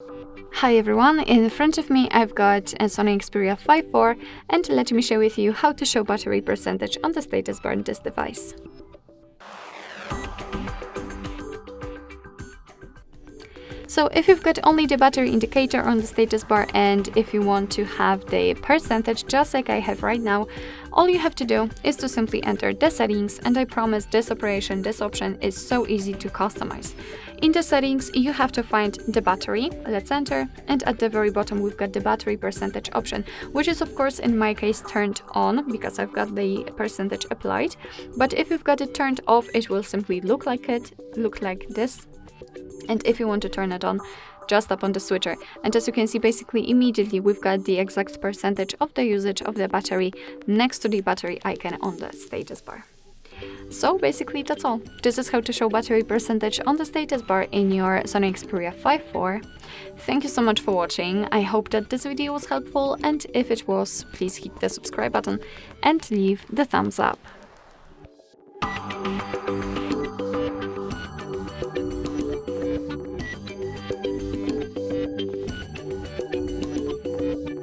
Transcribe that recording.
Hi everyone, in front of me I've got a SONY Xperia 5.4 and let me share with you how to show battery percentage on the status bar on this device. So if you've got only the battery indicator on the status bar and if you want to have the percentage just like I have right now, all you have to do is to simply enter the settings, and I promise this option is so easy to customize. In the settings you have to find the battery, let's enter, and at the very bottom we've got the battery percentage option, which is of course in my case turned on because I've got the percentage applied, but if you've got it turned off it will simply look like this. And if you want to turn it on, just tap on the switcher. And as you can see, basically immediately we've got the exact percentage of the usage of the battery next to the battery icon on the status bar. So basically that's all. This is how to show battery percentage on the status bar in your SONY Xperia 5.4. Thank you so much for watching. I hope that this video was helpful, and if it was, please hit the subscribe button and leave the thumbs up.